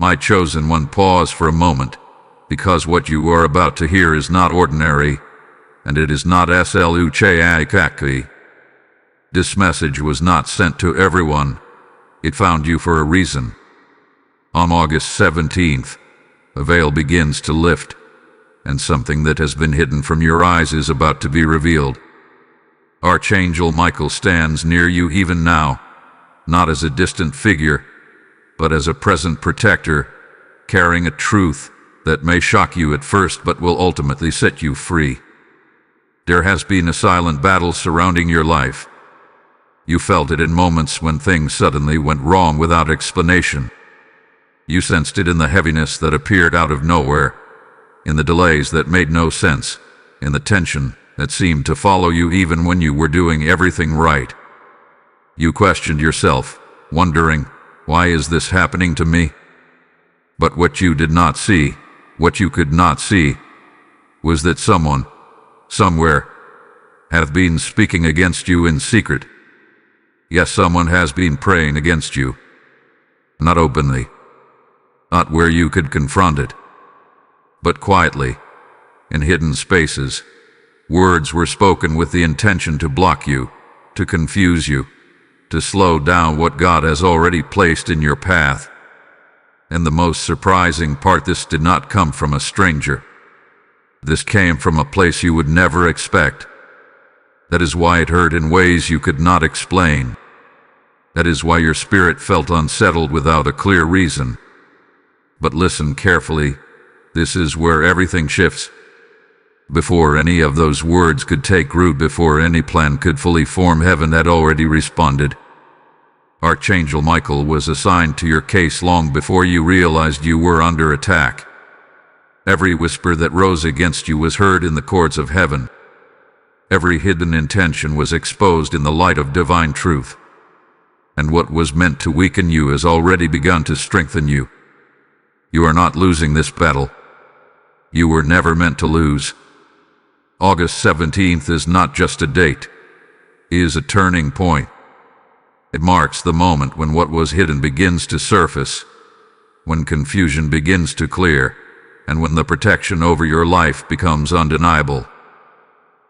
My chosen one, pause for a moment, because what you are about to hear is not ordinary, and it is not sluchakaki. This message was not sent to everyone. It found you for a reason. On August 17th, a veil begins to lift, and something that has been hidden from your eyes is about to be revealed. Archangel Michael stands near you even now, not as a distant figure, but as a present protector, carrying a truth that may shock you at first but will ultimately set you free. There has been a silent battle surrounding your life. You felt it in moments when things suddenly went wrong without explanation. You sensed it in the heaviness that appeared out of nowhere, in the delays that made no sense, in the tension that seemed to follow you even when you were doing everything right. You questioned yourself, wondering, why is this happening to me? But what you did not see, what you could not see, was that someone, somewhere, hath been speaking against you in secret. Yes, someone has been praying against you. Not openly, not where you could confront it, but quietly, in hidden spaces. Words were spoken with the intention to block you, to confuse you, to slow down what God has already placed in your path. And the most surprising part, this did not come from a stranger. This came from a place you would never expect. That is why it hurt in ways you could not explain. That is why your spirit felt unsettled without a clear reason. But listen carefully, this is where everything shifts. Before any of those words could take root, before any plan could fully form, heaven had already responded. Archangel Michael was assigned to your case long before you realized you were under attack. Every whisper that rose against you was heard in the courts of heaven. Every hidden intention was exposed in the light of divine truth. And what was meant to weaken you has already begun to strengthen you. You are not losing this battle. You were never meant to lose. August 17th is not just a date. It is a turning point. It marks the moment when what was hidden begins to surface, when confusion begins to clear, and when the protection over your life becomes undeniable.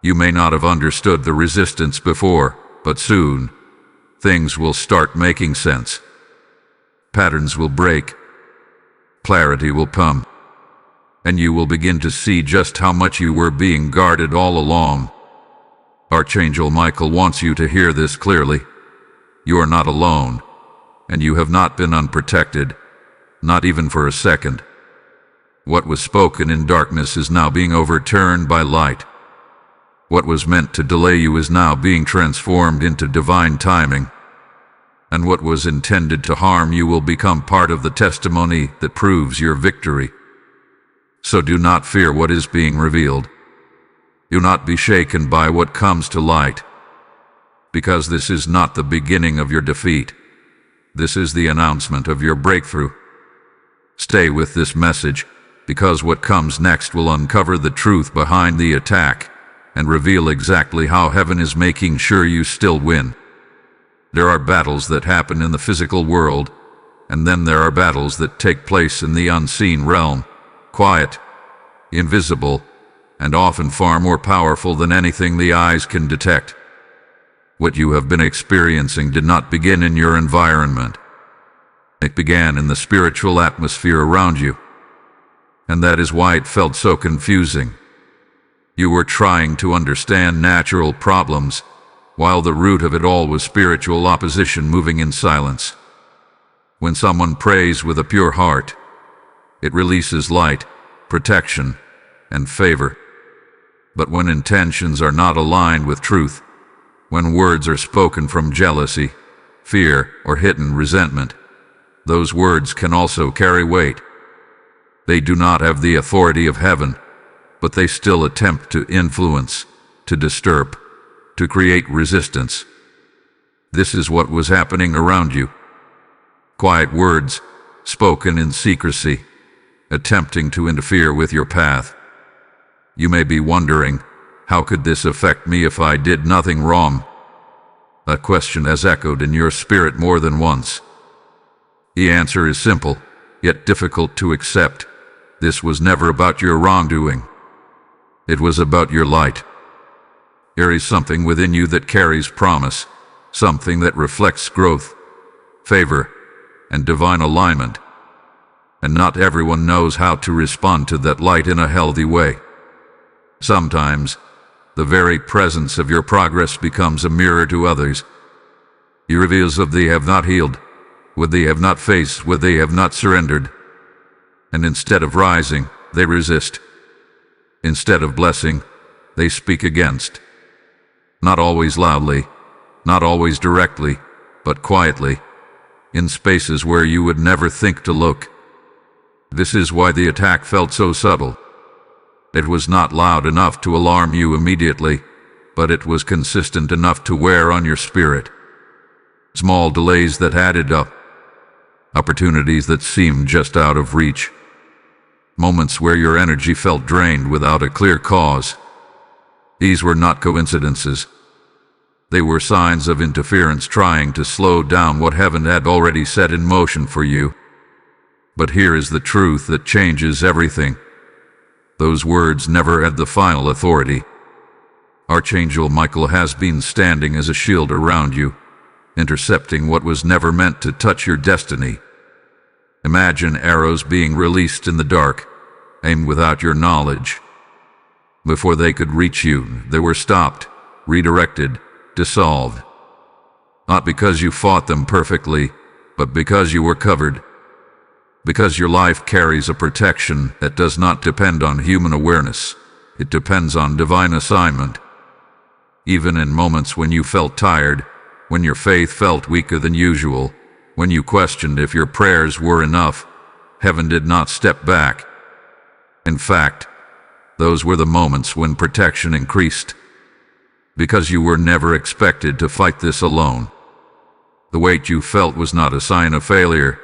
You may not have understood the resistance before, but soon, things will start making sense. Patterns will break. Clarity will come. And you will begin to see just how much you were being guarded all along. Archangel Michael wants you to hear this clearly. You are not alone, and you have not been unprotected, not even for a second. What was spoken in darkness is now being overturned by light. What was meant to delay you is now being transformed into divine timing. And what was intended to harm you will become part of the testimony that proves your victory. So do not fear what is being revealed. Do not be shaken by what comes to light, because this is not the beginning of your defeat. This is the announcement of your breakthrough. Stay with this message, because what comes next will uncover the truth behind the attack and reveal exactly how heaven is making sure you still win. There are battles that happen in the physical world, and then there are battles that take place in the unseen realm. Quiet, invisible, and often far more powerful than anything the eyes can detect. What you have been experiencing did not begin in your environment. It began in the spiritual atmosphere around you. And that is why it felt so confusing. You were trying to understand natural problems, while the root of it all was spiritual opposition moving in silence. When someone prays with a pure heart, it releases light, protection, and favor. But when intentions are not aligned with truth, when words are spoken from jealousy, fear, or hidden resentment, those words can also carry weight. They do not have the authority of heaven, but they still attempt to influence, to disturb, to create resistance. This is what was happening around you. Quiet words, spoken in secrecy, attempting to interfere with your path. You may be wondering, how could this affect me if I did nothing wrong? A question has echoed in your spirit more than once. The answer is simple. yet difficult to accept. This was never about your wrongdoing. It was about your light. There is something within you that carries promise, something that reflects growth, favor, and divine alignment. And not everyone knows how to respond to that light in a healthy way. Sometimes, the very presence of your progress becomes a mirror to others. It reveals what they have not healed, what they have not faced, what they have not surrendered. And instead of rising, they resist. Instead of blessing, they speak against. Not always loudly, not always directly, but quietly, in spaces where you would never think to look. This is why the attack felt so subtle. It was not loud enough to alarm you immediately, but it was consistent enough to wear on your spirit. Small delays that added up. Opportunities that seemed just out of reach. Moments where your energy felt drained without a clear cause. These were not coincidences. They were signs of interference trying to slow down what heaven had already set in motion for you. But here is the truth that changes everything. Those words never had the final authority. Archangel Michael has been standing as a shield around you, intercepting what was never meant to touch your destiny. Imagine arrows being released in the dark, aimed without your knowledge. Before they could reach you, they were stopped, redirected, dissolved. Not because you fought them perfectly, but because you were covered. Because your life carries a protection that does not depend on human awareness. It depends on divine assignment. Even in moments when you felt tired, when your faith felt weaker than usual, when you questioned if your prayers were enough, heaven did not step back. In fact, those were the moments when protection increased. Because you were never expected to fight this alone. The weight you felt was not a sign of failure.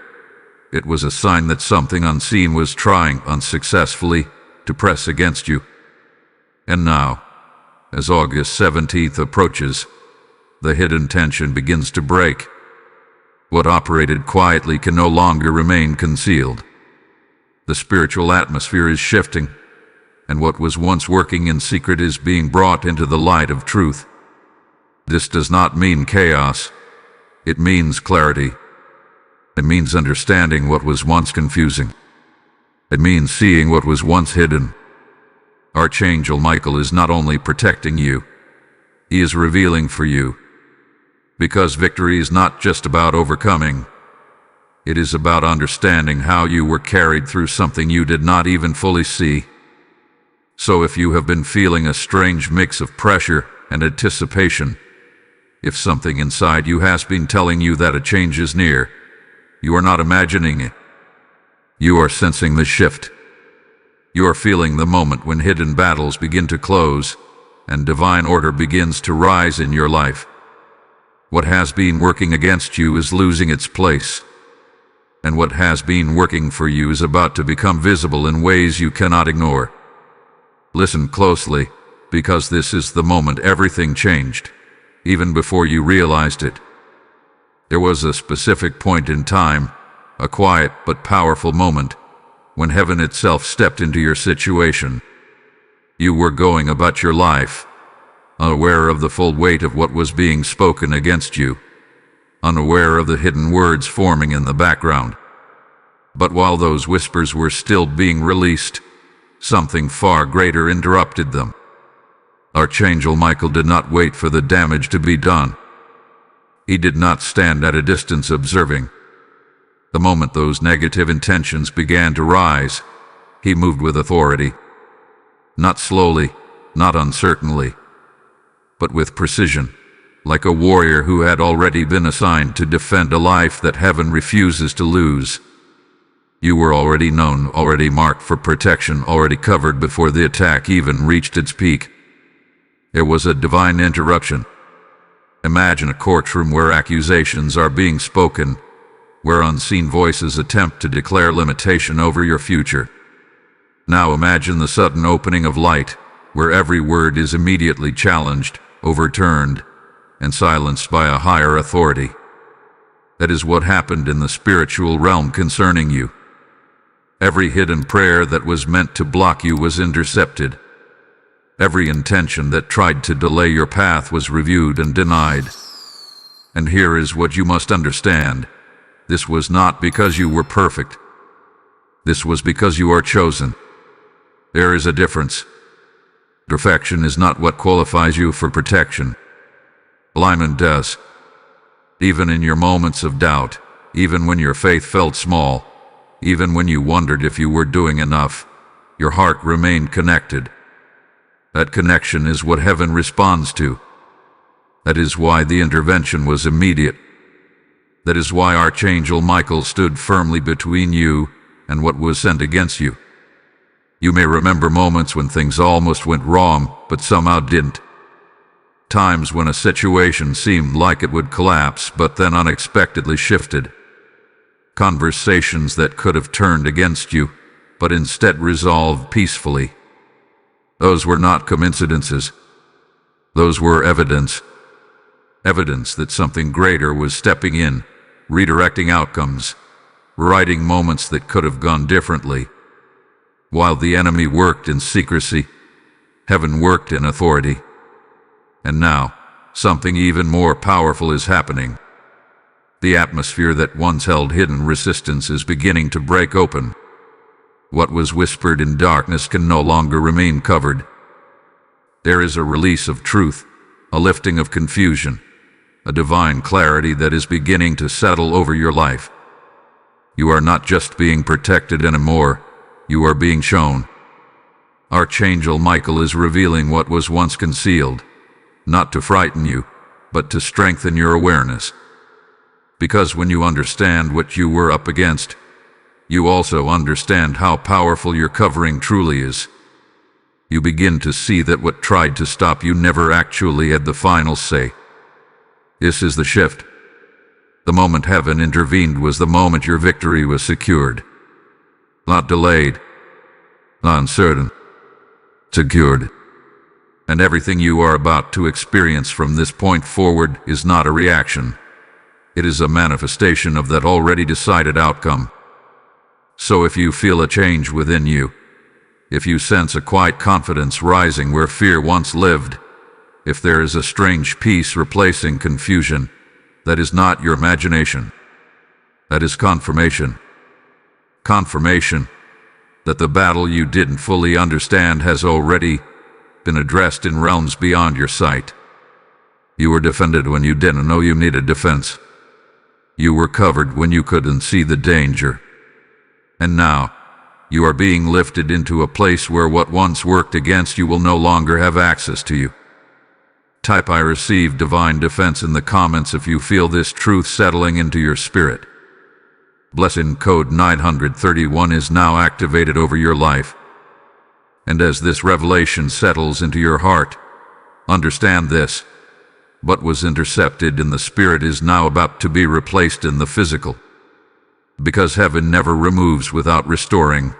It was a sign that something unseen was trying unsuccessfully to press against you. And now, as August 17th approaches, the hidden tension begins to break. What operated quietly can no longer remain concealed. The spiritual atmosphere is shifting, and what was once working in secret is being brought into the light of truth. This does not mean chaos. It means clarity. It means understanding what was once confusing. It means seeing what was once hidden. Archangel Michael is not only protecting you, he is revealing for you. Because victory is not just about overcoming. It is about understanding how you were carried through something you did not even fully see. So if you have been feeling a strange mix of pressure and anticipation, if something inside you has been telling you that a change is near, you are not imagining it. You are sensing the shift. You are feeling the moment when hidden battles begin to close and divine order begins to rise in your life. What has been working against you is losing its place. And what has been working for you is about to become visible in ways you cannot ignore. Listen closely, because this is the moment everything changed, even before you realized it. There was a specific point in time, a quiet but powerful moment, when heaven itself stepped into your situation. You were going about your life, unaware of the full weight of what was being spoken against you, unaware of the hidden words forming in the background. But while those whispers were still being released, something far greater interrupted them. Archangel Michael did not wait for the damage to be done. He did not stand at a distance observing. The moment those negative intentions began to rise, he moved with authority. Not slowly, not uncertainly, but with precision, like a warrior who had already been assigned to defend a life that heaven refuses to lose. You were already known, already marked for protection, already covered before the attack even reached its peak. There was a divine interruption. Imagine a courtroom where accusations are being spoken, where unseen voices attempt to declare limitation over your future. Now imagine the sudden opening of light, where every word is immediately challenged, overturned, and silenced by a higher authority. That is what happened in the spiritual realm concerning you. Every hidden prayer that was meant to block you was intercepted. Every intention that tried to delay your path was reviewed and denied. And here is what you must understand. This was not because you were perfect. This was because you are chosen. There is a difference. Perfection is not what qualifies you for protection. Alignment does. Even in your moments of doubt, even when your faith felt small, even when you wondered if you were doing enough, your heart remained connected. That connection is what heaven responds to. That is why the intervention was immediate. That is why Archangel Michael stood firmly between you and what was sent against you. You may remember moments when things almost went wrong, but somehow didn't. Times when a situation seemed like it would collapse, but then unexpectedly shifted. Conversations that could have turned against you, but instead resolved peacefully. Those were not coincidences. Those were evidence. Evidence that something greater was stepping in, redirecting outcomes, righting moments that could have gone differently. While the enemy worked in secrecy, heaven worked in authority. And now, something even more powerful is happening. The atmosphere that once held hidden resistance is beginning to break open. What was whispered in darkness can no longer remain covered. There is a release of truth, a lifting of confusion, a divine clarity that is beginning to settle over your life. You are not just being protected anymore, you are being shown. Archangel Michael is revealing what was once concealed, not to frighten you, but to strengthen your awareness. Because when you understand what you were up against, you also understand how powerful your covering truly is. You begin to see that what tried to stop you never actually had the final say. This is the shift. The moment heaven intervened was the moment your victory was secured. Not delayed, not uncertain, secured. And everything you are about to experience from this point forward is not a reaction. It is a manifestation of that already decided outcome. So if you feel a change within you, if you sense a quiet confidence rising where fear once lived, if there is a strange peace replacing confusion, that is not your imagination. That is confirmation. Confirmation that the battle you didn't fully understand has already been addressed in realms beyond your sight. You were defended when you didn't know you needed defense. You were covered when you couldn't see the danger. And now, you are being lifted into a place where what once worked against you will no longer have access to you. Type "I receive divine defense" in the comments if you feel this truth settling into your spirit. Blessing code 931 is now activated over your life. And as this revelation settles into your heart, understand this. What was intercepted in the spirit is now about to be replaced in the physical. Because heaven never removes without restoring.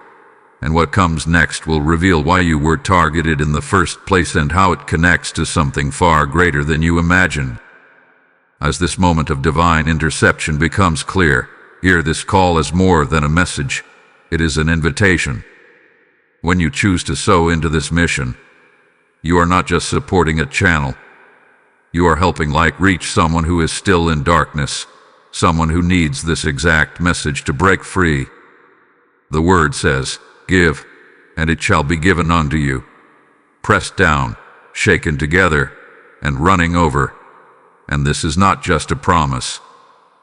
And what comes next will reveal why you were targeted in the first place and how it connects to something far greater than you imagined. As this moment of divine interception becomes clear, hear this call as more than a message. It is an invitation. When you choose to sow into this mission, you are not just supporting a channel. You are helping light reach someone who is still in darkness, someone who needs this exact message to break free. The word says, "Give, and it shall be given unto you, pressed down, shaken together, and running over." And this is not just a promise.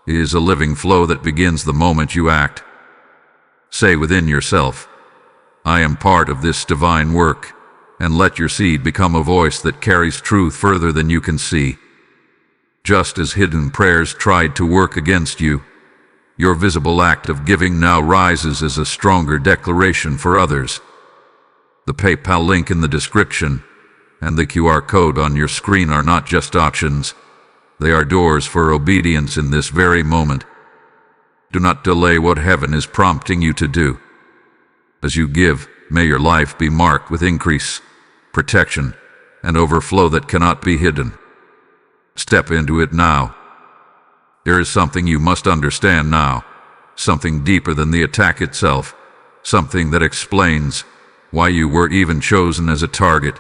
It is a living flow that begins the moment you act. Say within yourself, "I am part of this divine work," and let your seed become a voice that carries truth further than you can see. Just as hidden prayers tried to work against you, your visible act of giving now rises as a stronger declaration for others. The PayPal link in the description and the QR code on your screen are not just options. They are doors for obedience in this very moment. Do not delay what heaven is prompting you to do. As you give, may your life be marked with increase, protection, and overflow that cannot be hidden. Step into it now. There is something you must understand now, something deeper than the attack itself, something that explains why you were even chosen as a target.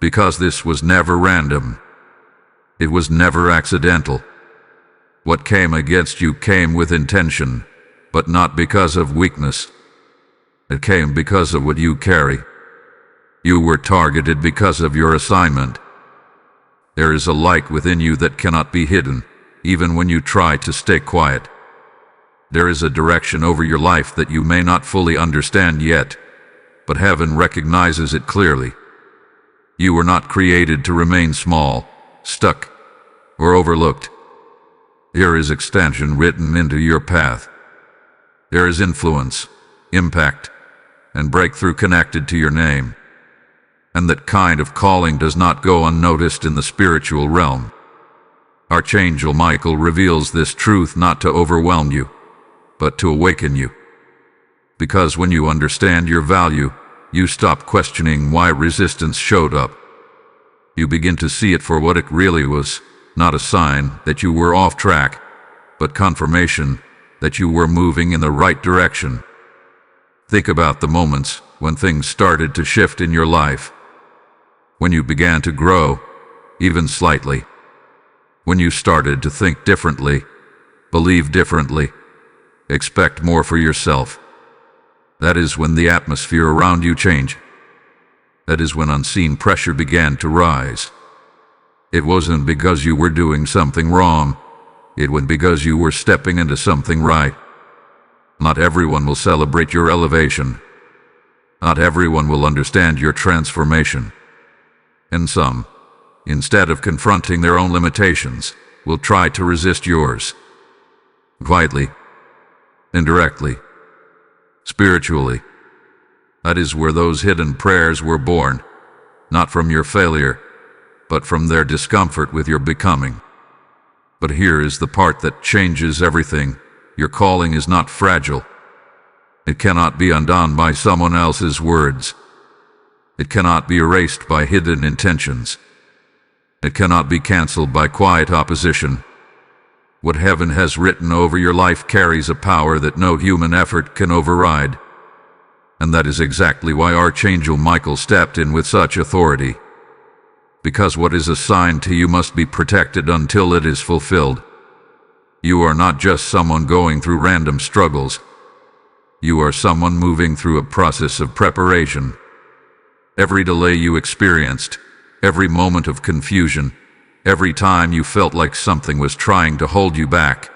Because this was never random. It was never accidental. What came against you came with intention, but not because of weakness. It came because of what you carry. You were targeted because of your assignment. There is a light within you that cannot be hidden, even when you try to stay quiet. There is a direction over your life that you may not fully understand yet, but heaven recognizes it clearly. You were not created to remain small, stuck, or overlooked. There is expansion written into your path. There is influence, impact, and breakthrough connected to your name. And that kind of calling does not go unnoticed in the spiritual realm. Archangel Michael reveals this truth not to overwhelm you, but to awaken you. Because when you understand your value, you stop questioning why resistance showed up. You begin to see it for what it really was, not a sign that you were off track, but confirmation that you were moving in the right direction. Think about the moments when things started to shift in your life. When you began to grow, even slightly. When you started to think differently, believe differently, expect more for yourself. That is when the atmosphere around you changed. That is when unseen pressure began to rise. It wasn't because you were doing something wrong. It was because you were stepping into something right. Not everyone will celebrate your elevation. Not everyone will understand your transformation. And some, instead of confronting their own limitations, will try to resist yours. Quietly, indirectly, spiritually. That is where those hidden prayers were born, not from your failure, but from their discomfort with your becoming. But here is the part that changes everything. Your calling is not fragile. It cannot be undone by someone else's words. It cannot be erased by hidden intentions. It cannot be canceled by quiet opposition. What heaven has written over your life carries a power that no human effort can override. And that is exactly why Archangel Michael stepped in with such authority. Because what is assigned to you must be protected until it is fulfilled. You are not just someone going through random struggles. You are someone moving through a process of preparation. Every delay you experienced, every moment of confusion, every time you felt like something was trying to hold you back,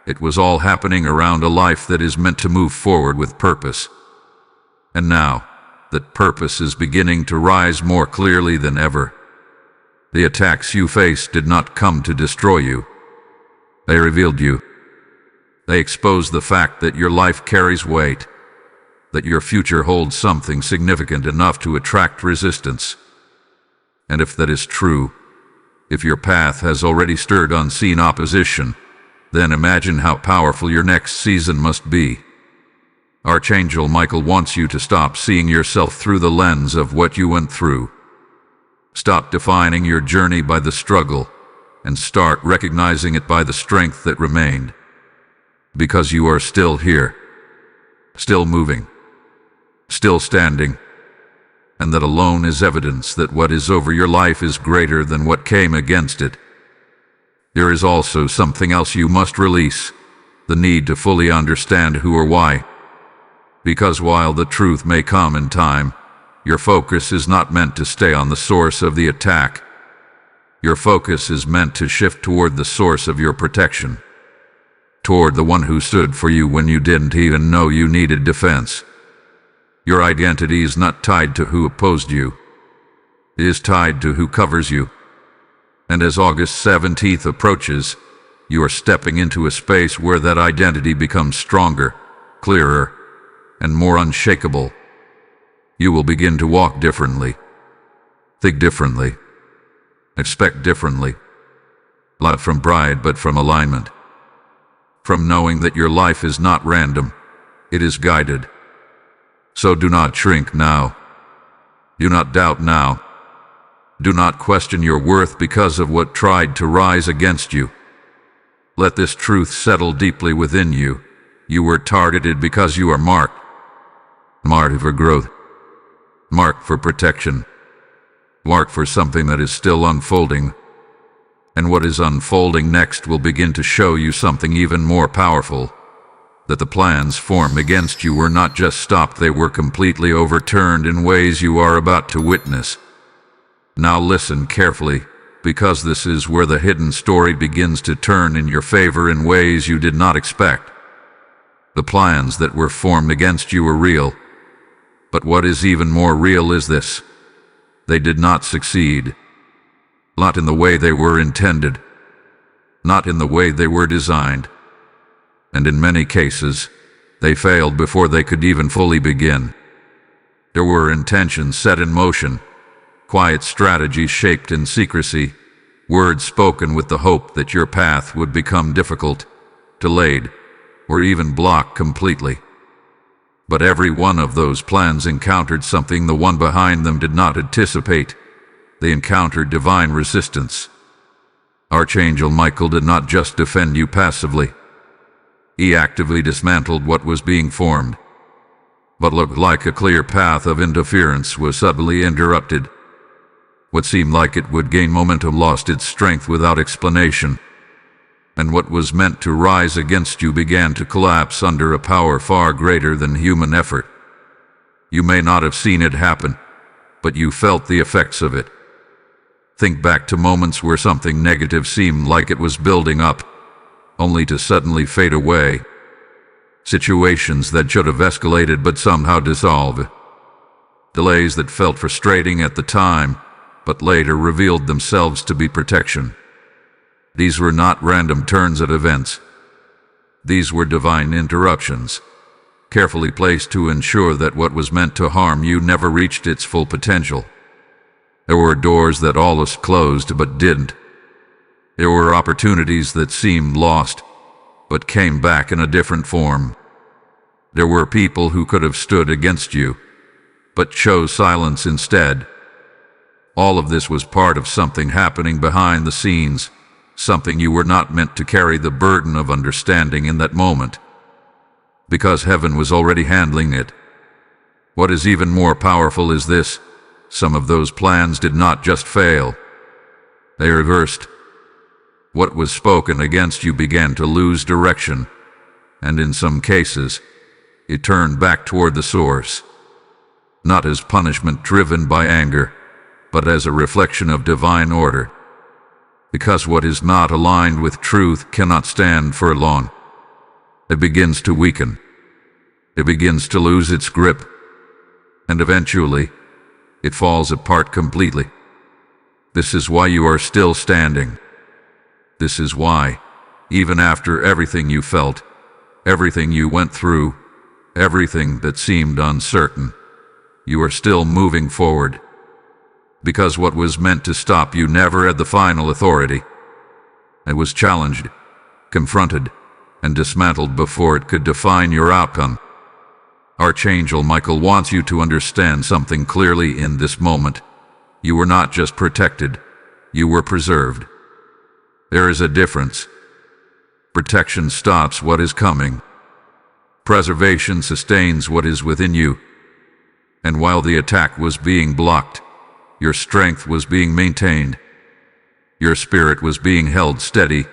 it was all happening around a life that is meant to move forward with purpose. And now, that purpose is beginning to rise more clearly than ever. The attacks you faced did not come to destroy you. They revealed you. They exposed the fact that your life carries weight, that your future holds something significant enough to attract resistance. And if that is true, if your path has already stirred unseen opposition, then imagine how powerful your next season must be. Archangel Michael wants you to stop seeing yourself through the lens of what you went through. Stop defining your journey by the struggle, and start recognizing it by the strength that remained. Because you are still here, still moving, still standing, and that alone is evidence that what is over your life is greater than what came against it. There is also something else you must release, the need to fully understand who or why. Because while the truth may come in time, your focus is not meant to stay on the source of the attack. Your focus is meant to shift toward the source of your protection, toward the one who stood for you when you didn't even know you needed defense. Your identity is not tied to who opposed you. It is tied to who covers you. And as August 17th approaches, you are stepping into a space where that identity becomes stronger, clearer, and more unshakable. You will begin to walk differently, think differently, expect differently, not from pride but from alignment, from knowing that your life is not random, it is guided. So do not shrink now. Do not doubt now. Do not question your worth because of what tried to rise against you. Let this truth settle deeply within you. You were targeted because you are marked. marked for growth, marked for protection, marked for something that is still unfolding. And what is unfolding next will begin to show you something even more powerful. That the plans formed against you were not just stopped, they were completely overturned in ways you are about to witness. Now listen carefully, because this is where the hidden story begins to turn in your favor in ways you did not expect. The plans that were formed against you were real, but what is even more real is this: they did not succeed. Not in the way they were intended, not in the way they were designed. And in many cases, they failed before they could even fully begin. There were intentions set in motion, quiet strategies shaped in secrecy, words spoken with the hope that your path would become difficult, delayed, or even blocked completely. But every one of those plans encountered something the one behind them did not anticipate. They encountered divine resistance. Archangel Michael did not just defend you passively. He actively dismantled what was being formed. What looked like a clear path of interference was suddenly interrupted. What seemed like it would gain momentum lost its strength without explanation. And what was meant to rise against you began to collapse under a power far greater than human effort. You may not have seen it happen, but you felt the effects of it. Think back to moments where something negative seemed like it was building up, only to suddenly fade away. Situations that should have escalated but somehow dissolved. Delays that felt frustrating at the time, but later revealed themselves to be protection. These were not random turns at events. These were divine interruptions, carefully placed to ensure that what was meant to harm you never reached its full potential. There were doors that almost closed but didn't. There were opportunities that seemed lost, but came back in a different form. There were people who could have stood against you, but chose silence instead. All of this was part of something happening behind the scenes, something you were not meant to carry the burden of understanding in that moment, because heaven was already handling it. What is even more powerful is this: some of those plans did not just fail, they reversed. What was spoken against you began to lose direction, and in some cases, it turned back toward the source, not as punishment driven by anger, but as a reflection of divine order. Because what is not aligned with truth cannot stand for long. It begins to weaken. It begins to lose its grip, and eventually, it falls apart completely. This is why you are still standing. This is why, even after everything you felt, everything you went through, everything that seemed uncertain, you are still moving forward. Because what was meant to stop you never had the final authority. It was challenged, confronted, and dismantled before it could define your outcome. Archangel Michael wants you to understand something clearly in this moment. You were not just protected, you were preserved. There is a difference. Protection stops what is coming. Preservation sustains what is within you. And while the attack was being blocked, your strength was being maintained. Your spirit was being held steady,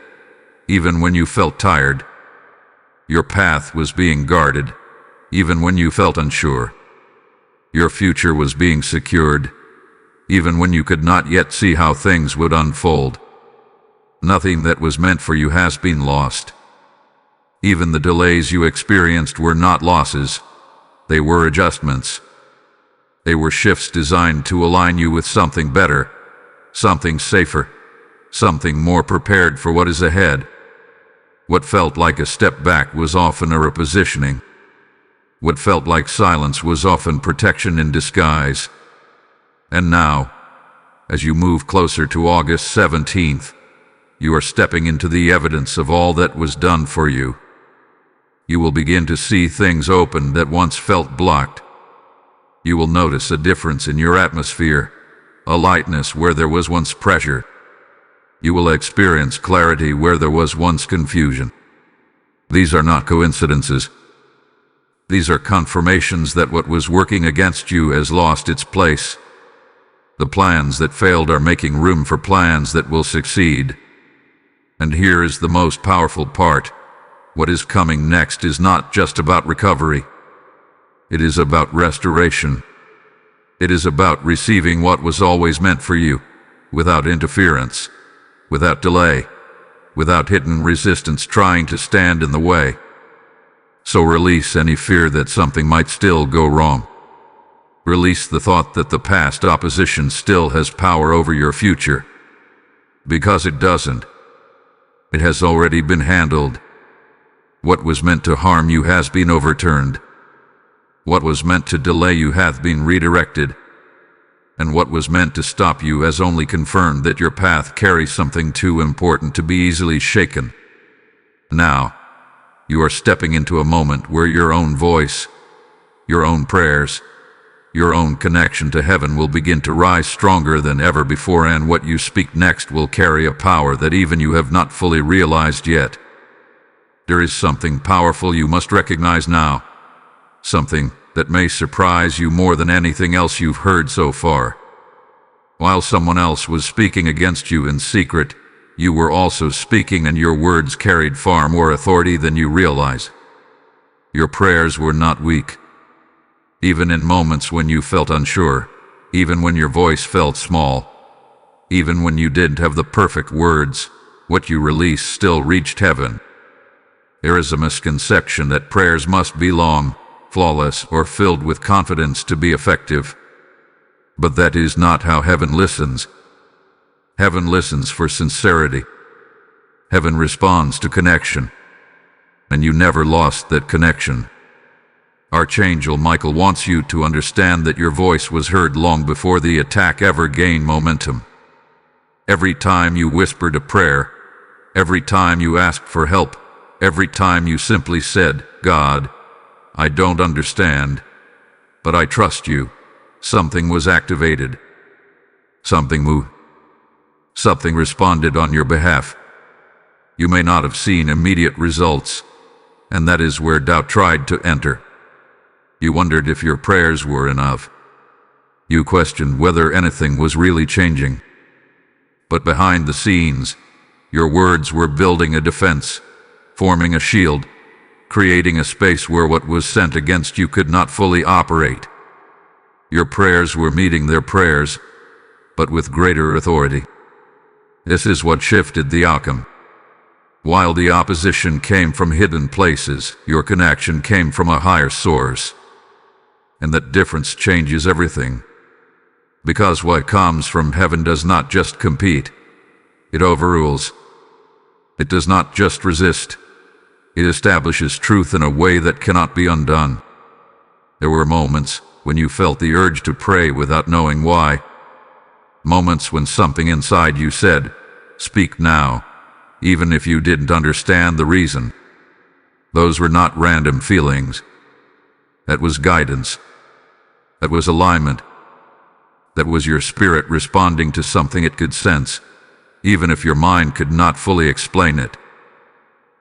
even when you felt tired. Your path was being guarded, even when you felt unsure. Your future was being secured, even when you could not yet see how things would unfold. Nothing that was meant for you has been lost. Even the delays you experienced were not losses. They were adjustments. They were shifts designed to align you with something better, something safer, something more prepared for what is ahead. What felt like a step back was often a repositioning. What felt like silence was often protection in disguise. And now, as you move closer to August 17th, you are stepping into the evidence of all that was done for you. You will begin to see things open that once felt blocked. You will notice a difference in your atmosphere, a lightness where there was once pressure. You will experience clarity where there was once confusion. These are not coincidences. These are confirmations that what was working against you has lost its place. The plans that failed are making room for plans that will succeed. And here is the most powerful part. What is coming next is not just about recovery. It is about restoration. It is about receiving what was always meant for you, without interference, without delay, without hidden resistance trying to stand in the way. So release any fear that something might still go wrong. Release the thought that the past opposition still has power over your future. Because it doesn't. It has already been handled. What was meant to harm you has been overturned. What was meant to delay you hath been redirected. And what was meant to stop you has only confirmed that your path carries something too important to be easily shaken. Now, you are stepping into a moment where your own voice, your own prayers, your own connection to heaven will begin to rise stronger than ever before, and what you speak next will carry a power that even you have not fully realized yet. There is something powerful you must recognize now, something that may surprise you more than anything else you've heard so far. While someone else was speaking against you in secret, you were also speaking, and your words carried far more authority than you realize. Your prayers were not weak. Even in moments when you felt unsure, even when your voice felt small, even when you didn't have the perfect words, what you released still reached heaven. There is a misconception that prayers must be long, flawless, or filled with confidence to be effective. But that is not how heaven listens. Heaven listens for sincerity. Heaven responds to connection. And you never lost that connection. Archangel Michael wants you to understand that your voice was heard long before the attack ever gained momentum. Every time you whispered a prayer, every time you asked for help, every time you simply said, "God, I don't understand, but I trust you," something was activated. Something moved. Something responded on your behalf. You may not have seen immediate results, and that is where doubt tried to enter. You wondered if your prayers were enough. You questioned whether anything was really changing. But behind the scenes, your words were building a defense, forming a shield, creating a space where what was sent against you could not fully operate. Your prayers were meeting their prayers, but with greater authority. This is what shifted the outcome. While the opposition came from hidden places, your connection came from a higher source. And that difference changes everything. Because what comes from heaven does not just compete, it overrules. It does not just resist. It establishes truth in a way that cannot be undone. There were moments when you felt the urge to pray without knowing why. Moments when something inside you said, "Speak now," even if you didn't understand the reason. Those were not random feelings. That was guidance. That was alignment. That was your spirit responding to something it could sense, even if your mind could not fully explain it.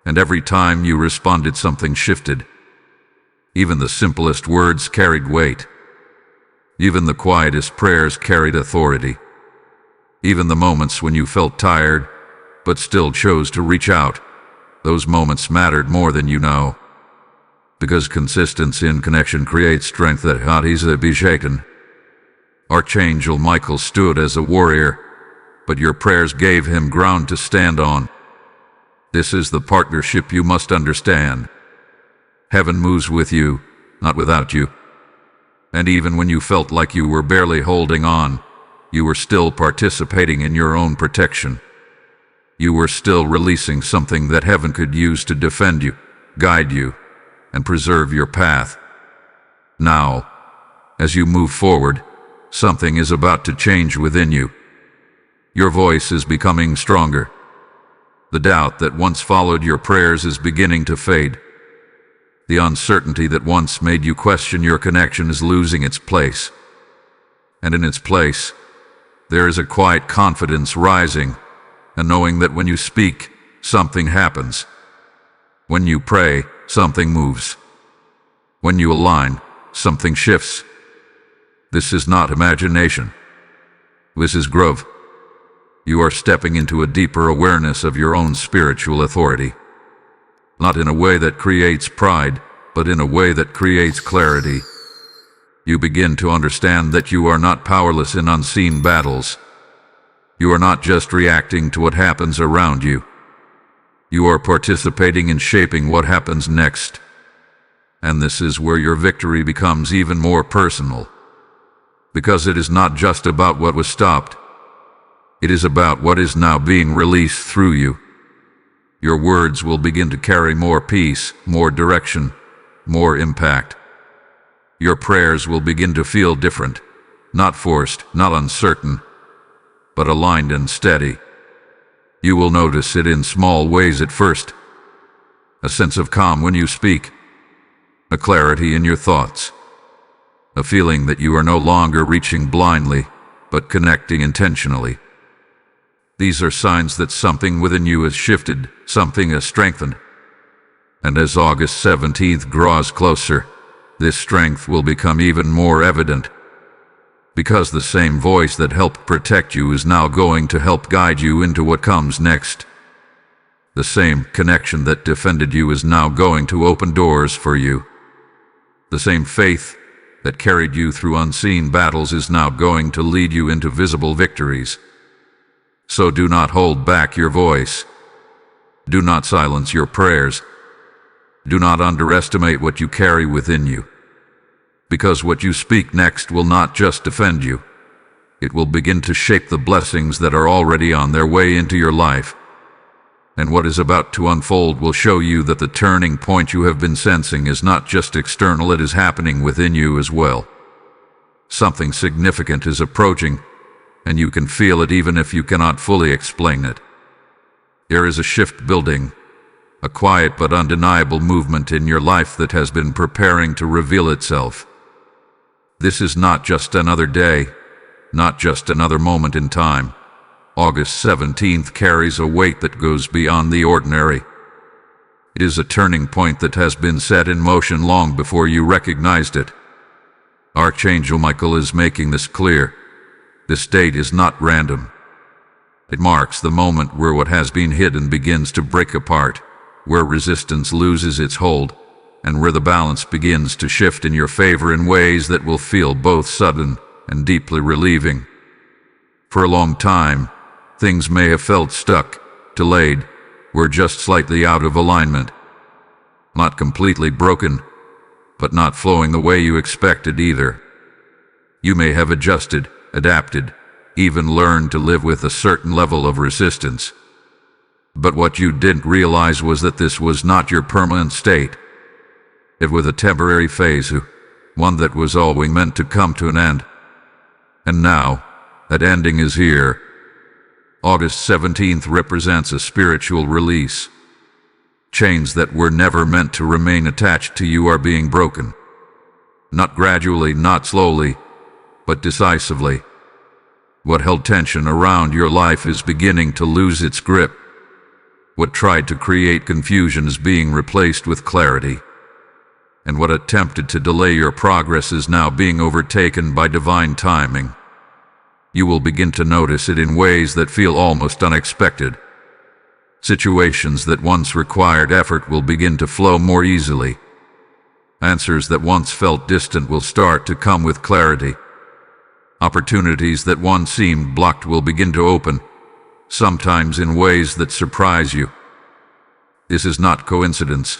And every time you responded, something shifted. Even the simplest words carried weight. Even the quietest prayers carried authority. Even the moments when you felt tired, but still chose to reach out, those moments mattered more than you know. Because consistency in connection creates strength that can't easily be shaken. Archangel Michael stood as a warrior, but your prayers gave him ground to stand on. This is the partnership you must understand. Heaven moves with you, not without you. And even when you felt like you were barely holding on, you were still participating in your own protection. You were still releasing something that heaven could use to defend you, guide you, and preserve your path. Now, as you move forward, something is about to change within you. Your voice is becoming stronger. The doubt that once followed your prayers is beginning to fade. The uncertainty that once made you question your connection is losing its place. And in its place, there is a quiet confidence rising, and knowing that when you speak, something happens. When you pray, something moves. When you align, something shifts. This is not imagination. This is growth. You are stepping into a deeper awareness of your own spiritual authority. Not in a way that creates pride, but in a way that creates clarity. You begin to understand that you are not powerless in unseen battles. You are not just reacting to what happens around you. You are participating in shaping what happens next. And this is where your victory becomes even more personal. Because it is not just about what was stopped. It is about what is now being released through you. Your words will begin to carry more peace, more direction, more impact. Your prayers will begin to feel different, not forced, not uncertain, but aligned and steady. You will notice it in small ways at first. A sense of calm when you speak, a clarity in your thoughts, a feeling that you are no longer reaching blindly, but connecting intentionally. These are signs that something within you has shifted, something has strengthened. And as August 17th draws closer, this strength will become even more evident. Because the same voice that helped protect you is now going to help guide you into what comes next. The same connection that defended you is now going to open doors for you. The same faith that carried you through unseen battles is now going to lead you into visible victories. So do not hold back your voice. Do not silence your prayers. Do not underestimate what you carry within you. Because what you speak next will not just defend you. It will begin to shape the blessings that are already on their way into your life. And what is about to unfold will show you that the turning point you have been sensing is not just external, it is happening within you as well. Something significant is approaching, and you can feel it even if you cannot fully explain it. There is a shift building, a quiet but undeniable movement in your life that has been preparing to reveal itself. This is not just another day, not just another moment in time. August 17th carries a weight that goes beyond the ordinary. It is a turning point that has been set in motion long before you recognized it. Archangel Michael is making this clear. This date is not random. It marks the moment where what has been hidden begins to break apart, where resistance loses its hold, and where the balance begins to shift in your favor in ways that will feel both sudden and deeply relieving. For a long time, things may have felt stuck, delayed, were just slightly out of alignment. Not completely broken, but not flowing the way you expected either. You may have adjusted, adapted, even learned to live with a certain level of resistance. But what you didn't realize was that this was not your permanent state. It was a temporary phase, one that was always meant to come to an end. And now, that ending is here. August 17th represents a spiritual release. Chains that were never meant to remain attached to you are being broken. Not gradually, not slowly, but decisively. What held tension around your life is beginning to lose its grip. What tried to create confusion is being replaced with clarity. And what attempted to delay your progress is now being overtaken by divine timing. You will begin to notice it in ways that feel almost unexpected. Situations that once required effort will begin to flow more easily. Answers that once felt distant will start to come with clarity. Opportunities that once seemed blocked will begin to open, sometimes in ways that surprise you. This is not coincidence.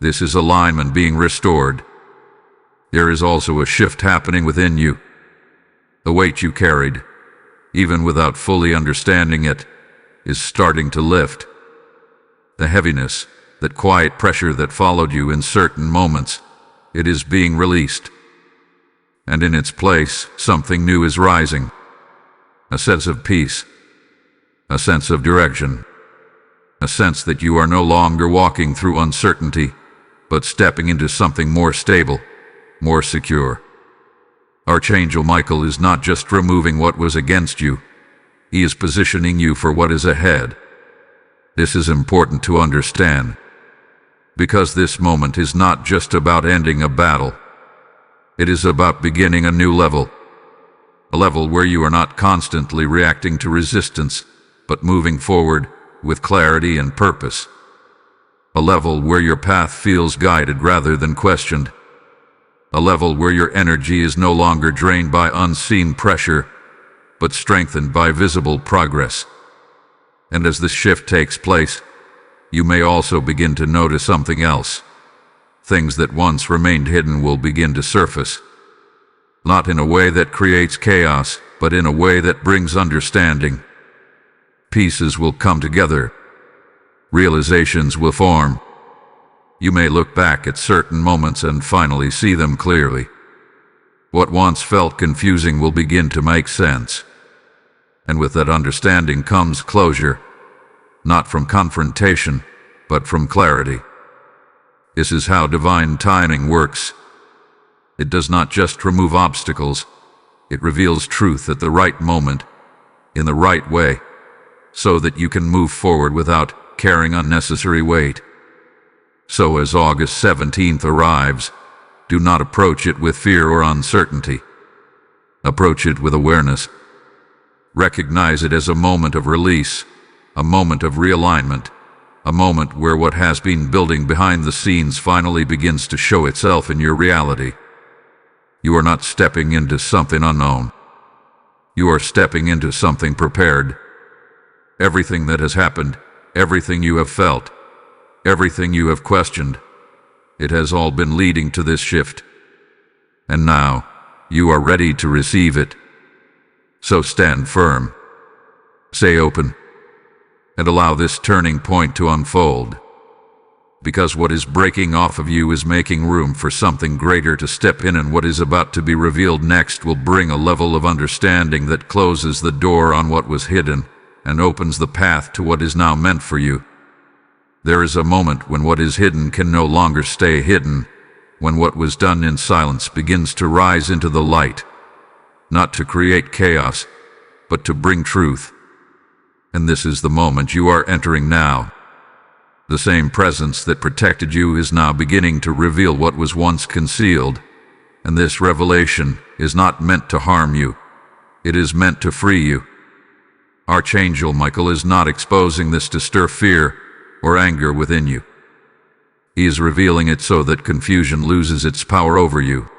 This is alignment being restored. There is also a shift happening within you. The weight you carried, even without fully understanding it, is starting to lift. The heaviness, that quiet pressure that followed you in certain moments, it is being released. And in its place, something new is rising. A sense of peace. A sense of direction. A sense that you are no longer walking through uncertainty, but stepping into something more stable, more secure. Archangel Michael is not just removing what was against you. He is positioning you for what is ahead. This is important to understand. Because this moment is not just about ending a battle. It is about beginning a new level. A level where you are not constantly reacting to resistance, but moving forward with clarity and purpose. A level where your path feels guided rather than questioned. A level where your energy is no longer drained by unseen pressure, but strengthened by visible progress. And as this shift takes place, you may also begin to notice something else. Things that once remained hidden will begin to surface. Not in a way that creates chaos, but in a way that brings understanding. Pieces will come together. Realizations will form. You may look back at certain moments and finally see them clearly. What once felt confusing will begin to make sense. And with that understanding comes closure, not from confrontation, but from clarity. This is how divine timing works. It does not just remove obstacles, it reveals truth at the right moment, in the right way, so that you can move forward without carrying unnecessary weight. So as August 17th arrives, do not approach it with fear or uncertainty. Approach it with awareness. Recognize it as a moment of release, a moment of realignment, a moment where what has been building behind the scenes finally begins to show itself in your reality. You are not stepping into something unknown. You are stepping into something prepared. Everything that has happened, everything you have felt, everything you have questioned, it has all been leading to this shift. And now, you are ready to receive it. So stand firm. Stay open. And allow this turning point to unfold. Because what is breaking off of you is making room for something greater to step in, and what is about to be revealed next will bring a level of understanding that closes the door on what was hidden and opens the path to what is now meant for you. There is a moment when what is hidden can no longer stay hidden, when what was done in silence begins to rise into the light, not to create chaos, but to bring truth. And this is the moment you are entering now. The same presence that protected you is now beginning to reveal what was once concealed, and this revelation is not meant to harm you. It is meant to free you. Archangel Michael is not exposing this to stir fear or anger within you. He is revealing it so that confusion loses its power over you.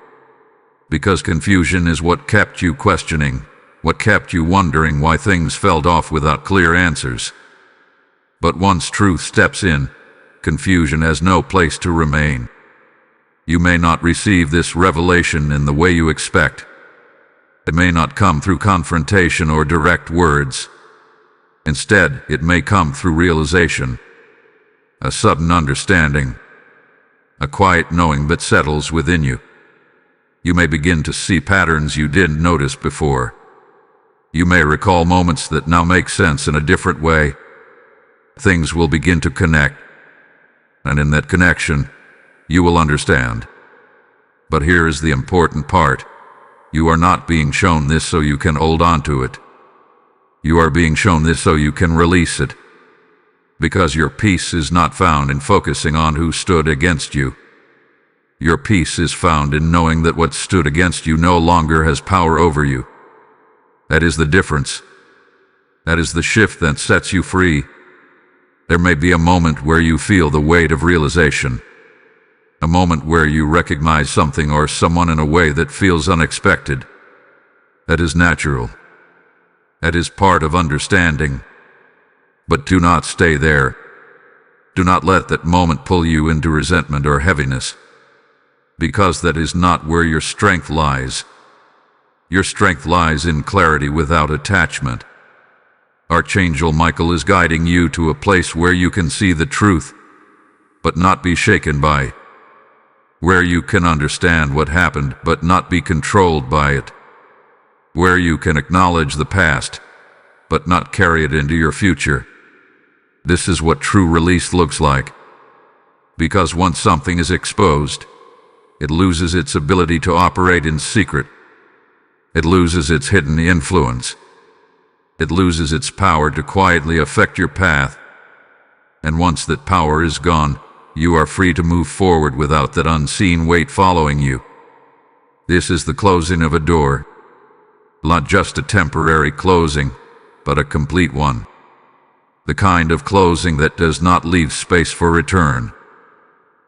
Because confusion is what kept you questioning, what kept you wondering why things fell off without clear answers. But once truth steps in, confusion has no place to remain. You may not receive this revelation in the way you expect. It may not come through confrontation or direct words. Instead, it may come through realization, a sudden understanding, a quiet knowing that settles within you. You may begin to see patterns you didn't notice before. You may recall moments that now make sense in a different way. Things will begin to connect, and in that connection, you will understand. But here is the important part. You are not being shown this so you can hold on to it. You are being shown this so you can release it. Because your peace is not found in focusing on who stood against you. Your peace is found in knowing that what stood against you no longer has power over you. That is the difference. That is the shift that sets you free. There may be a moment where you feel the weight of realization. A moment where you recognize something or someone in a way that feels unexpected. That is natural. That is part of understanding. But do not stay there. Do not let that moment pull you into resentment or heaviness. Because that is not where your strength lies. Your strength lies in clarity without attachment. Archangel Michael is guiding you to a place where you can see the truth, but not be shaken by it. Where you can understand what happened, but not be controlled by it. Where you can acknowledge the past, but not carry it into your future. This is what true release looks like. Because once something is exposed, it loses its ability to operate in secret. It loses its hidden influence. It loses its power to quietly affect your path. And once that power is gone, you are free to move forward without that unseen weight following you. This is the closing of a door. Not just a temporary closing, but a complete one. The kind of closing that does not leave space for return.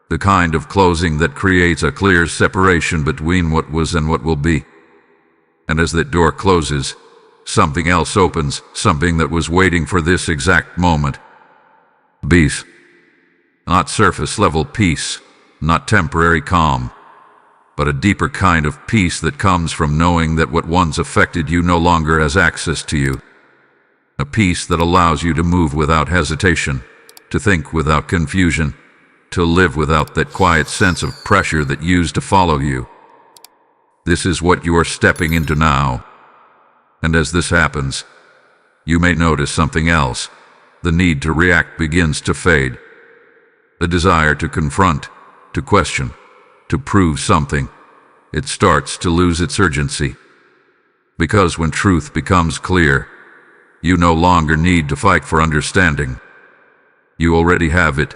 The kind of closing that creates a clear separation between what was and what will be. And as that door closes, something else opens, something that was waiting for this exact moment. Peace. Not surface-level peace, not temporary calm, but a deeper kind of peace that comes from knowing that what once affected you no longer has access to you. A peace that allows you to move without hesitation, to think without confusion, to live without that quiet sense of pressure that used to follow you. This is what you are stepping into now. And as this happens, you may notice something else. The need to react begins to fade. The desire to confront, to question, to prove something, it starts to lose its urgency. Because when truth becomes clear, you no longer need to fight for understanding. You already have it.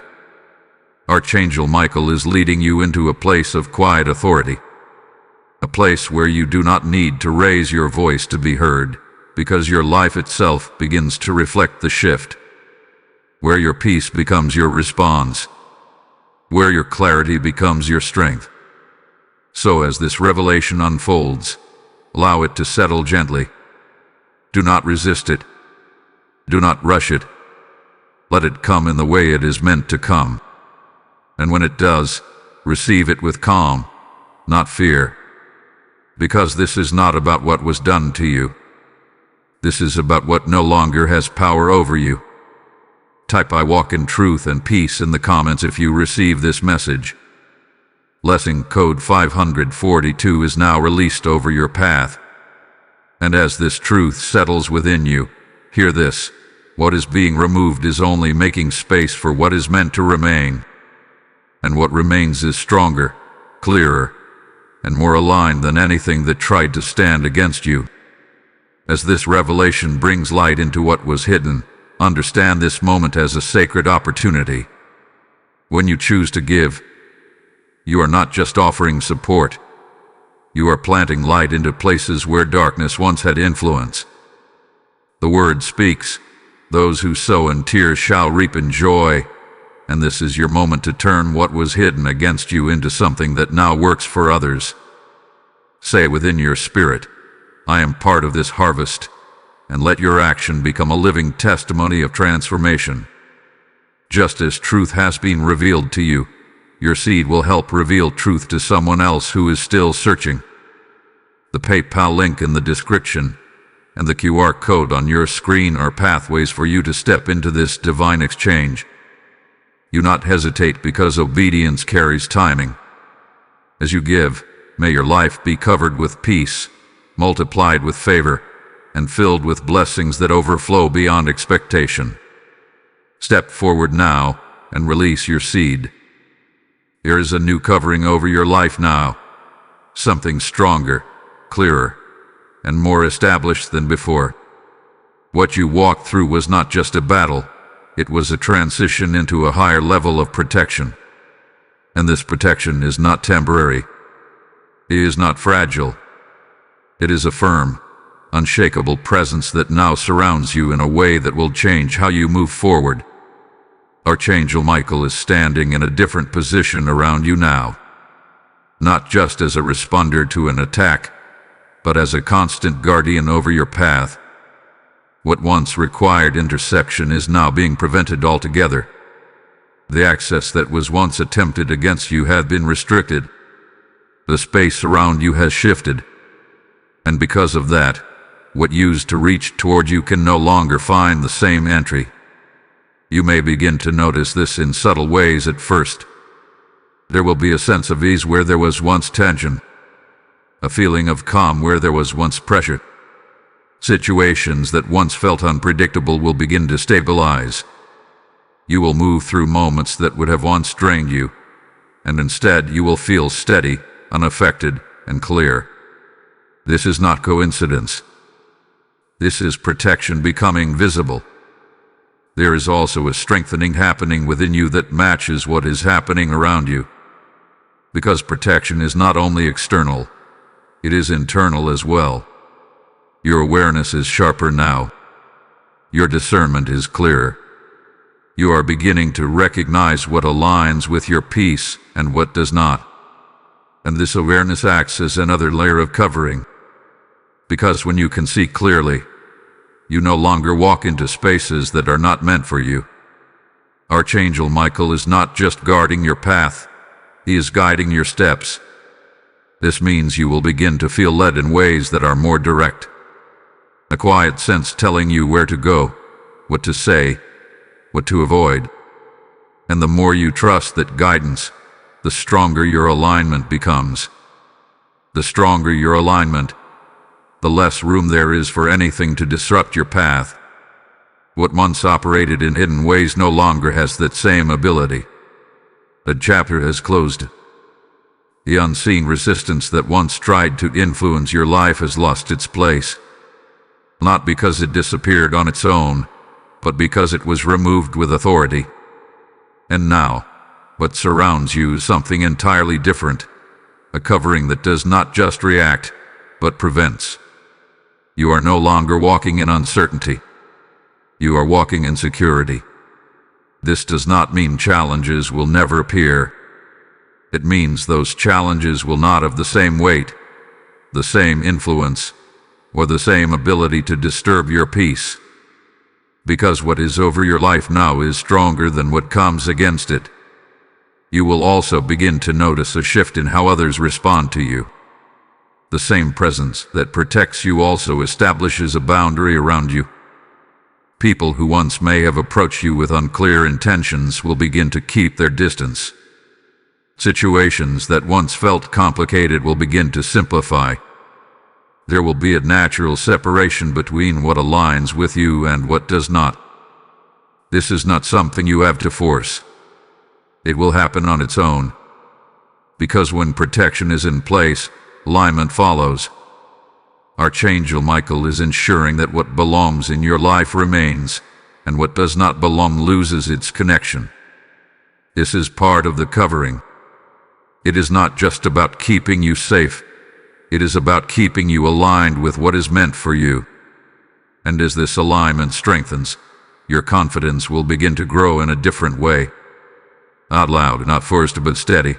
Archangel Michael is leading you into a place of quiet authority. A place where you do not need to raise your voice to be heard, because your life itself begins to reflect the shift. Where your peace becomes your response. Where your clarity becomes your strength. So as this revelation unfolds, allow it to settle gently. Do not resist it. Do not rush it. Let it come in the way it is meant to come. And when it does, receive it with calm, not fear. Because this is not about what was done to you. This is about what no longer has power over you. Type "I walk in truth and peace" in the comments if you receive this message. Blessing code 542 is now released over your path. And as this truth settles within you, hear this: what is being removed is only making space for what is meant to remain. And what remains is stronger, clearer, and more aligned than anything that tried to stand against you. As this revelation brings light into what was hidden, understand this moment as a sacred opportunity. When you choose to give, you are not just offering support. You are planting light into places where darkness once had influence. The word speaks, "Those who sow in tears shall reap in joy," and this is your moment to turn what was hidden against you into something that now works for others. Say within your spirit, "I am part of this harvest," and let your action become a living testimony of transformation. Just as truth has been revealed to you, your seed will help reveal truth to someone else who is still searching. The PayPal link in the description and the QR code on your screen are pathways for you to step into this divine exchange. Do not hesitate, because obedience carries timing. As you give, may your life be covered with peace, multiplied with favor, and filled with blessings that overflow beyond expectation. Step forward now and release your seed. There is a new covering over your life now, something stronger, clearer, and more established than before. What you walked through was not just a battle, it was a transition into a higher level of protection. And this protection is not temporary. It is not fragile. It is a firm, unshakable presence that now surrounds you in a way that will change how you move forward. Archangel Michael is standing in a different position around you now. Not just as a responder to an attack, but as a constant guardian over your path. What once required intersection is now being prevented altogether. The access that was once attempted against you had been restricted. The space around you has shifted. And because of that, what used to reach toward you can no longer find the same entry. You may begin to notice this in subtle ways at first. There will be a sense of ease where there was once tension. A feeling of calm where there was once pressure. Situations that once felt unpredictable will begin to stabilize. You will move through moments that would have once drained you, and instead you will feel steady, unaffected, and clear. This is not coincidence. This is protection becoming visible. there is also a strengthening happening within you that matches what is happening around you. Because protection is not only external, it is internal as well. Your awareness is sharper now. Your discernment is clearer. You are beginning to recognize what aligns with your peace and what does not. And this awareness acts as another layer of covering. Because when you can see clearly, you no longer walk into spaces that are not meant for you. Archangel Michael is not just guarding your path, he is guiding your steps. This means you will begin to feel led in ways that are more direct. A quiet sense telling you where to go, what to say, what to avoid. And the more you trust that guidance, the stronger your alignment becomes. The stronger your alignment, the less room there is for anything to disrupt your path. What once operated in hidden ways no longer has that same ability. The chapter has closed. The unseen resistance that once tried to influence your life has lost its place. Not because it disappeared on its own, but because it was removed with authority. And now, what surrounds you is something entirely different, a covering that does not just react, but prevents. You are no longer walking in uncertainty. You are walking in security. This does not mean challenges will never appear. It means those challenges will not have the same weight, the same influence, or the same ability to disturb your peace. Because what is over your life now is stronger than what comes against it. You will also begin to notice a shift in how others respond to you. The same presence that protects you also establishes a boundary around you. People who once may have approached you with unclear intentions will begin to keep their distance. Situations that once felt complicated will begin to simplify. There will be a natural separation between what aligns with you and what does not. This is not something you have to force. It will happen on its own. Because when protection is in place, alignment follows. Archangel Michael is ensuring that what belongs in your life remains, and what does not belong loses its connection. This is part of the covering. It is not just about keeping you safe. It is about keeping you aligned with what is meant for you. And as this alignment strengthens, your confidence will begin to grow in a different way. Not loud, not forced, but steady.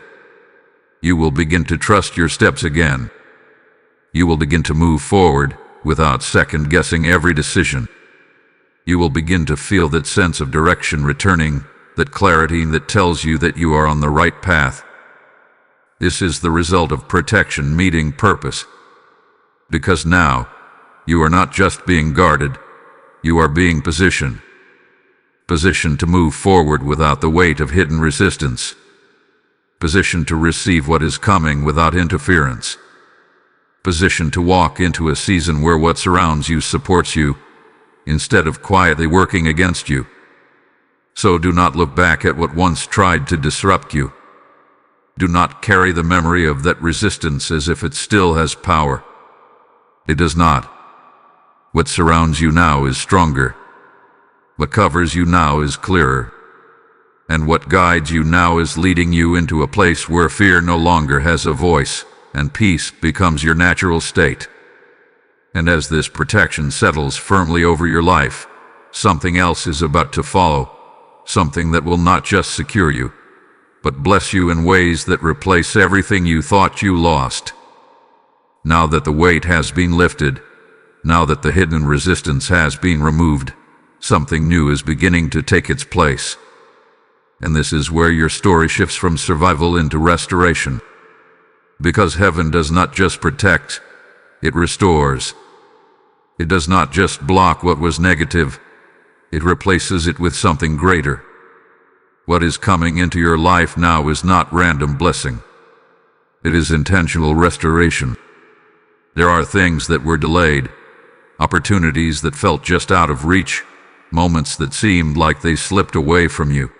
You will begin to trust your steps again. You will begin to move forward without second-guessing every decision. You will begin to feel that sense of direction returning, that clarity that tells you that you are on the right path. This is the result of protection meeting purpose. Because now, you are not just being guarded, you are being positioned. Positioned to move forward without the weight of hidden resistance. Positioned to receive what is coming without interference. Positioned to walk into a season where what surrounds you supports you, instead of quietly working against you. So do not look back at what once tried to disrupt you. Do not carry the memory of that resistance as if it still has power. It does not. What surrounds you now is stronger. What covers you now is clearer. And what guides you now is leading you into a place where fear no longer has a voice, and peace becomes your natural state. And as this protection settles firmly over your life, something else is about to follow, something that will not just secure you, but bless you in ways that replace everything you thought you lost. Now that the weight has been lifted, now that the hidden resistance has been removed, something new is beginning to take its place. And this is where your story shifts from survival into restoration. Because heaven does not just protect, it restores. It does not just block what was negative, it replaces it with something greater. What is coming into your life now is not random blessing. It is intentional restoration. There are things that were delayed, opportunities that felt just out of reach, moments that seemed like they slipped away from you.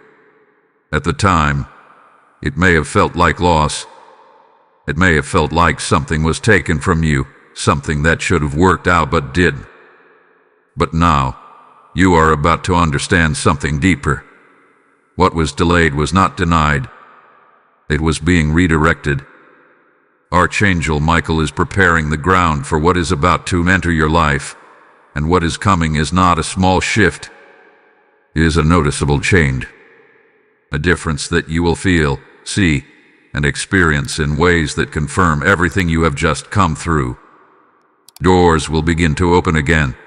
At the time, it may have felt like loss. It may have felt like something was taken from you, something that should have worked out but did. But now, you are about to understand something deeper. What was delayed was not denied. It was being redirected. Archangel Michael is preparing the ground for what is about to enter your life, and what is coming is not a small shift. It is a noticeable change. A difference that you will feel, see, and experience in ways that confirm everything you have just come through. Doors will begin to open again,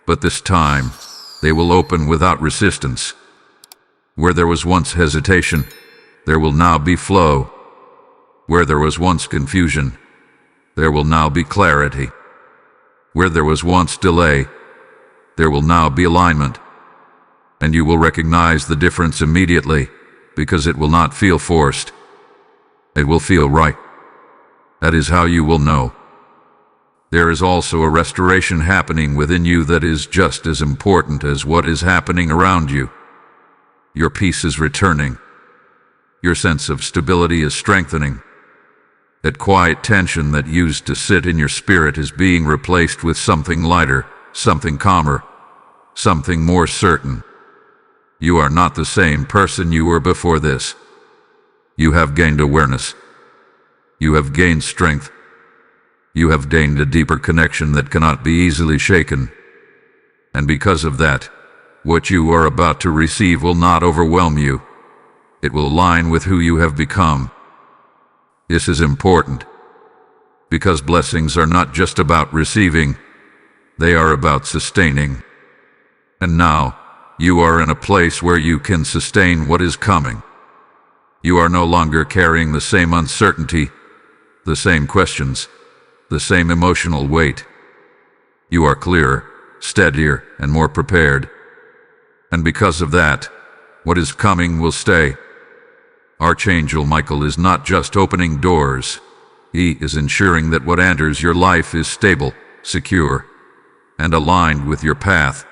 but this time, they will open without resistance. Where there was once hesitation, there will now be flow. Where there was once confusion, there will now be clarity. Where there was once delay, there will now be alignment. And you will recognize the difference immediately, because it will not feel forced. It will feel right. That is how you will know. There is also a restoration happening within you that is just as important as what is happening around you. Your peace is returning. Your sense of stability is strengthening. That quiet tension that used to sit in your spirit is being replaced with something lighter, something calmer, something more certain. You are not the same person you were before this. You have gained awareness. You have gained strength. You have gained a deeper connection that cannot be easily shaken. And because of that, what you are about to receive will not overwhelm you. It will align with who you have become. This is important, because blessings are not just about receiving, they are about sustaining. And now, you are in a place where you can sustain what is coming. You are no longer carrying the same uncertainty, the same questions, the same emotional weight. You are clearer, steadier, and more prepared. And because of that, what is coming will stay. Archangel Michael is not just opening doors. He is ensuring that what enters your life is stable, secure, and aligned with your path.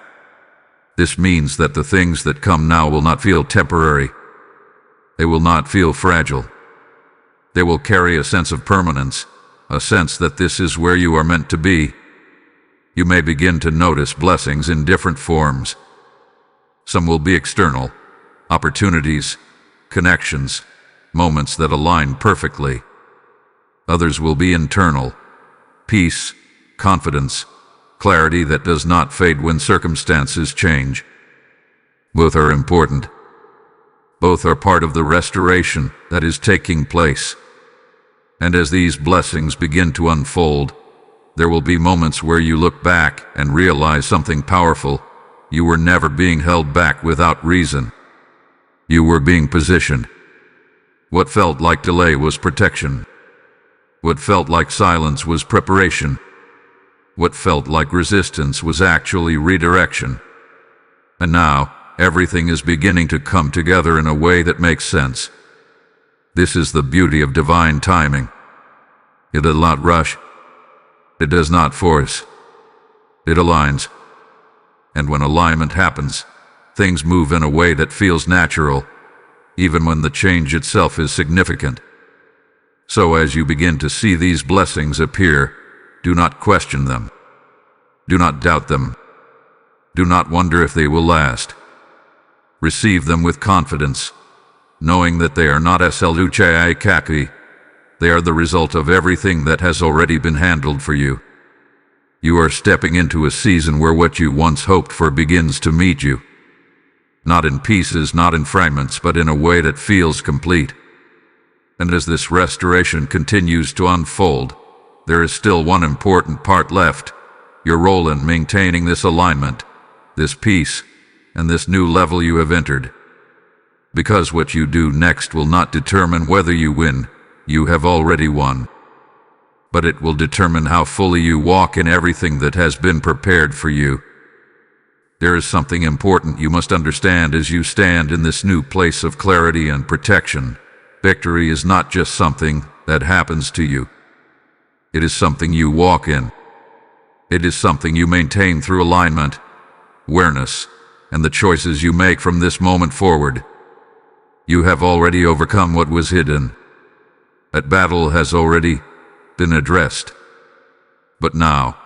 This means that the things that come now will not feel temporary. They will not feel fragile. They will carry a sense of permanence, a sense that this is where you are meant to be. You may begin to notice blessings in different forms. Some will be external, opportunities, connections, moments that align perfectly. Others will be internal, peace, confidence, clarity that does not fade when circumstances change. Both are important. Both are part of the restoration that is taking place. And as these blessings begin to unfold, there will be moments where you look back and realize something powerful. You were never being held back without reason. You were being positioned. What felt like delay was protection. What felt like silence was preparation. What felt like resistance was actually redirection. And now, everything is beginning to come together in a way that makes sense. This is the beauty of divine timing. It does not rush. It does not force. It aligns. And when alignment happens, things move in a way that feels natural, even when the change itself is significant. So as you begin to see these blessings appear, do not question them. Do not doubt them. Do not wonder if they will last. Receive them with confidence, knowing that they are not sluchai. They are the result of everything that has already been handled for you. You are stepping into a season where what you once hoped for begins to meet you. Not in pieces, not in fragments, but in a way that feels complete. And as this restoration continues to unfold, there is still one important part left: your role in maintaining this alignment, this peace, and this new level you have entered. Because what you do next will not determine whether you win, you have already won. But it will determine how fully you walk in everything that has been prepared for you. There is something important you must understand as you stand in this new place of clarity and protection. Victory is not just something that happens to you. It is something you walk in. It is something you maintain through alignment, awareness, and the choices you make from this moment forward. You have already overcome what was hidden. That battle has already been addressed. But now,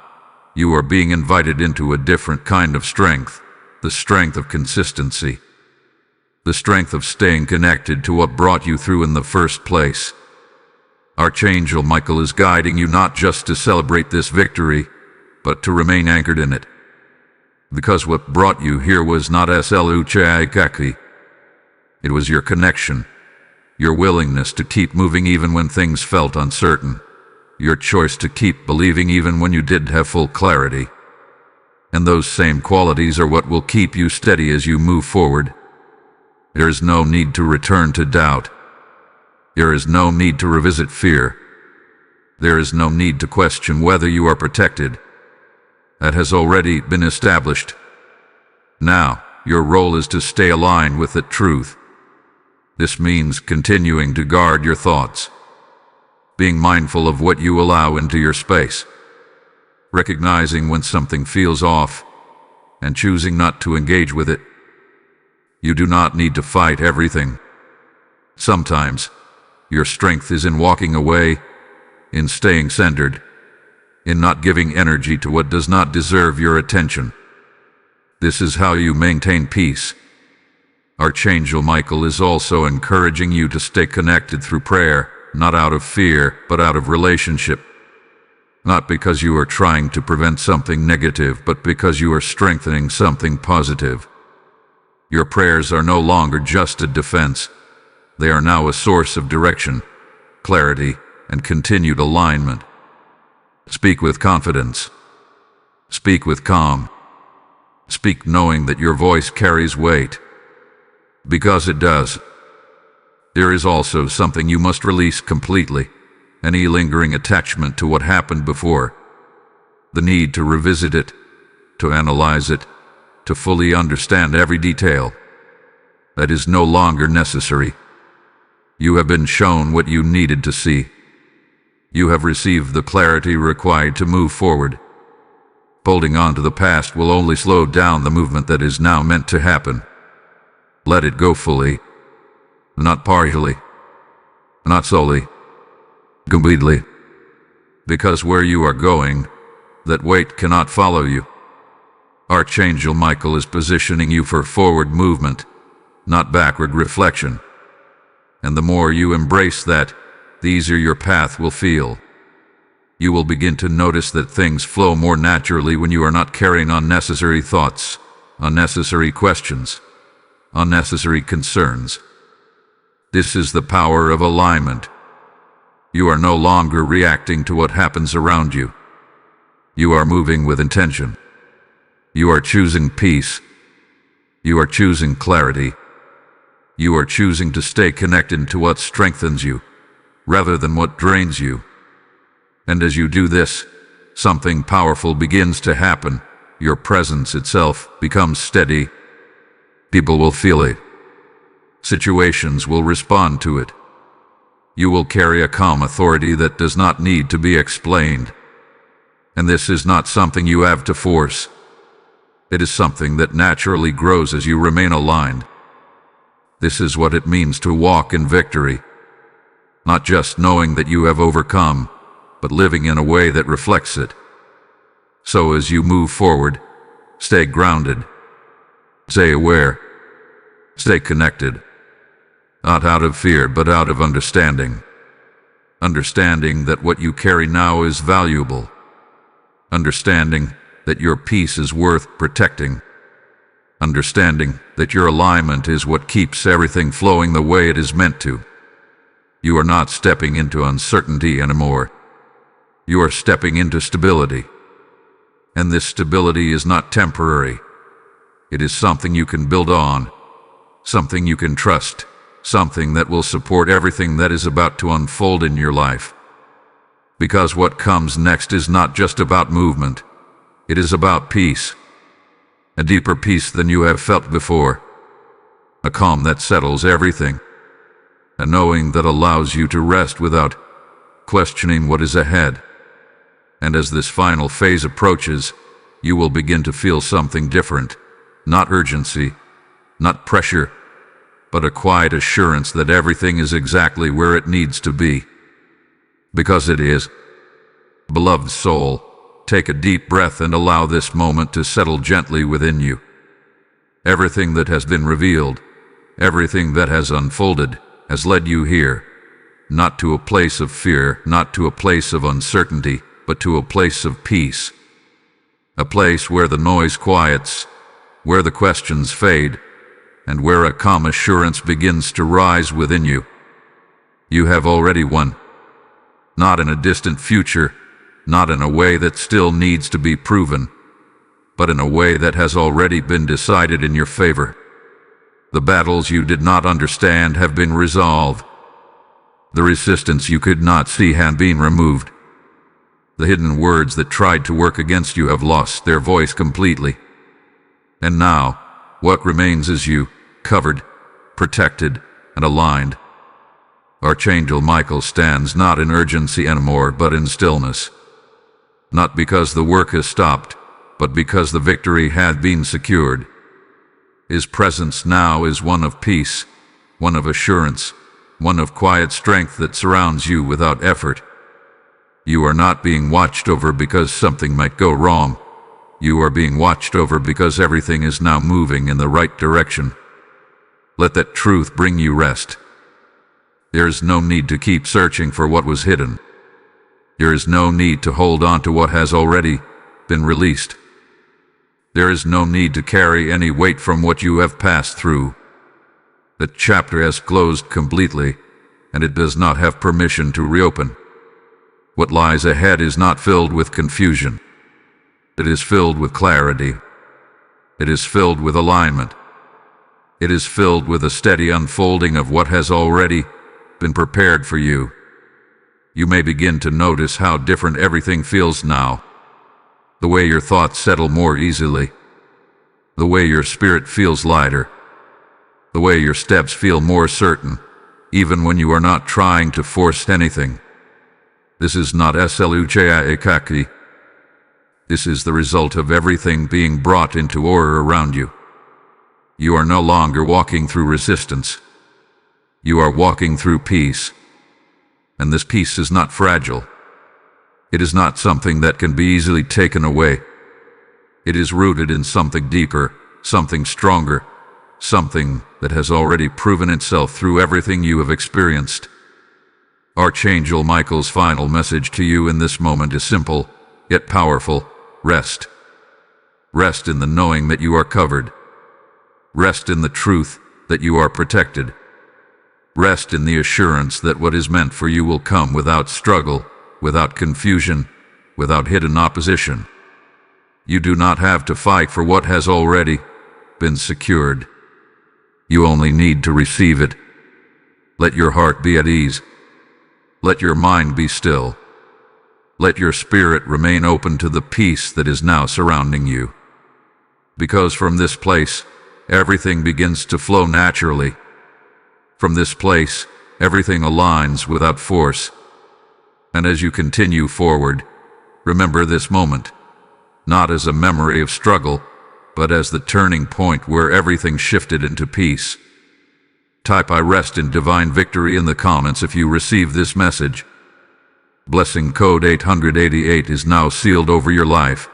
you are being invited into a different kind of strength, the strength of consistency, the strength of staying connected to what brought you through in the first place. Archangel Michael is guiding you not just to celebrate this victory, but to remain anchored in it. Because what brought you here was not sluchai. It was your connection, your willingness to keep moving even when things felt uncertain, your choice to keep believing even when you didn't have full clarity. And those same qualities are what will keep you steady as you move forward. There is no need to return to doubt. There is no need to revisit fear. There is no need to question whether you are protected. That has already been established. Now, your role is to stay aligned with the truth. This means continuing to guard your thoughts, being mindful of what you allow into your space, recognizing when something feels off, and choosing not to engage with it. You do not need to fight everything. Sometimes, your strength is in walking away, in staying centered, in not giving energy to what does not deserve your attention. This is how you maintain peace. Archangel Michael is also encouraging you to stay connected through prayer, not out of fear, but out of relationship. Not because you are trying to prevent something negative, but because you are strengthening something positive. Your prayers are no longer just a defense. They are now a source of direction, clarity, and continued alignment. Speak with confidence. Speak with calm. Speak knowing that your voice carries weight. Because it does. There is also something you must release completely, any lingering attachment to what happened before. The need to revisit it, to analyze it, to fully understand every detail. That is no longer necessary. You have been shown what you needed to see. You have received the clarity required to move forward. Holding on to the past will only slow down the movement that is now meant to happen. Let it go fully, not partially, not solely, completely. Because where you are going, that weight cannot follow you. Archangel Michael is positioning you for forward movement, not backward reflection. And the more you embrace that, the easier your path will feel. You will begin to notice that things flow more naturally when you are not carrying unnecessary thoughts, unnecessary questions, unnecessary concerns. This is the power of alignment. You are no longer reacting to what happens around you. You are moving with intention. You are choosing peace. You are choosing clarity. You are choosing to stay connected to what strengthens you, rather than what drains you. And as you do this, something powerful begins to happen. Your presence itself becomes steady. People will feel it. Situations will respond to it. You will carry a calm authority that does not need to be explained. And this is not something you have to force. It is something that naturally grows as you remain aligned. This is what it means to walk in victory. Not just knowing that you have overcome, but living in a way that reflects it. So as you move forward, stay grounded, stay aware, stay connected. Not out of fear, but out of understanding. Understanding that what you carry now is valuable. Understanding that your peace is worth protecting. Understanding that your alignment is what keeps everything flowing the way it is meant to. You are not stepping into uncertainty anymore. You are stepping into stability. And this stability is not temporary. It is something you can build on, something you can trust, something that will support everything that is about to unfold in your life. Because what comes next is not just about movement. It is about peace. A deeper peace than you have felt before. A calm that settles everything. A knowing that allows you to rest without questioning what is ahead. And as this final phase approaches, you will begin to feel something different. Not urgency, not pressure, but a quiet assurance that everything is exactly where it needs to be. Because it is. Beloved soul, take a deep breath and allow this moment to settle gently within you. Everything that has been revealed, everything that has unfolded, has led you here, not to a place of fear, not to a place of uncertainty, but to a place of peace. A place where the noise quiets, where the questions fade, and where a calm assurance begins to rise within you. You have already won. Not in a distant future, not in a way that still needs to be proven, but in a way that has already been decided in your favor. The battles you did not understand have been resolved. The resistance you could not see had been removed. The hidden words that tried to work against you have lost their voice completely. And now, what remains is you, covered, protected, and aligned. Archangel Michael stands not in urgency anymore, but in stillness. Not because the work has stopped, but because the victory had been secured. His presence now is one of peace, one of assurance, one of quiet strength that surrounds you without effort. You are not being watched over because something might go wrong. You are being watched over because everything is now moving in the right direction. Let that truth bring you rest. There is no need to keep searching for what was hidden. There is no need to hold on to what has already been released. There is no need to carry any weight from what you have passed through. The chapter has closed completely, and it does not have permission to reopen. What lies ahead is not filled with confusion. It is filled with clarity. It is filled with alignment. It is filled with a steady unfolding of what has already been prepared for you. You may begin to notice how different everything feels now. The way your thoughts settle more easily. The way your spirit feels lighter. The way your steps feel more certain, even when you are not trying to force anything. This is not sluchaikaki. This is the result of everything being brought into order around you. You are no longer walking through resistance. You are walking through peace. And this peace is not fragile. It is not something that can be easily taken away. It is rooted in something deeper, something stronger, something that has already proven itself through everything you have experienced. Archangel Michael's final message to you in this moment is simple, yet powerful. Rest. Rest in the knowing that you are covered. Rest in the truth that you are protected. Rest in the assurance that what is meant for you will come without struggle, without confusion, without hidden opposition. You do not have to fight for what has already been secured. You only need to receive it. Let your heart be at ease. Let your mind be still. Let your spirit remain open to the peace that is now surrounding you. Because from this place, everything begins to flow naturally. From this place, everything aligns without force. And as you continue forward, remember this moment, not as a memory of struggle, but as the turning point where everything shifted into peace. Type "I rest in divine victory" in the comments if you receive this message. Blessing code 888 is now sealed over your life.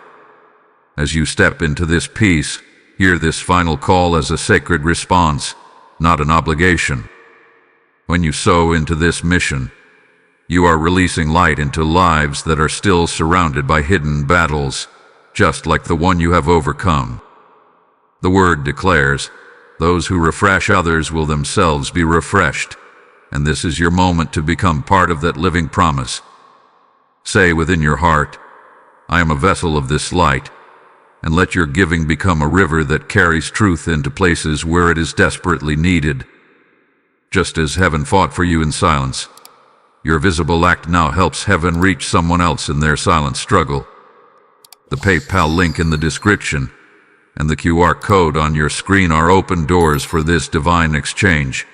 As you step into this peace, hear this final call as a sacred response, not an obligation. When you sow into this mission, you are releasing light into lives that are still surrounded by hidden battles, just like the one you have overcome. The word declares, those who refresh others will themselves be refreshed, and this is your moment to become part of that living promise. Say within your heart, I am a vessel of this light, and let your giving become a river that carries truth into places where it is desperately needed. Just as heaven fought for you in silence, your visible act now helps heaven reach someone else in their silent struggle. The PayPal link in the description and the QR code on your screen are open doors for this divine exchange.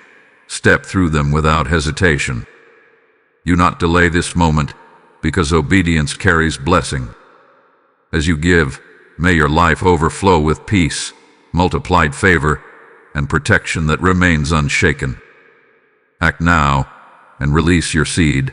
Step through them without hesitation. Do not delay this moment, because obedience carries blessing. As you give, may your life overflow with peace, multiplied favor, and protection that remains unshaken. Act now and release your seed.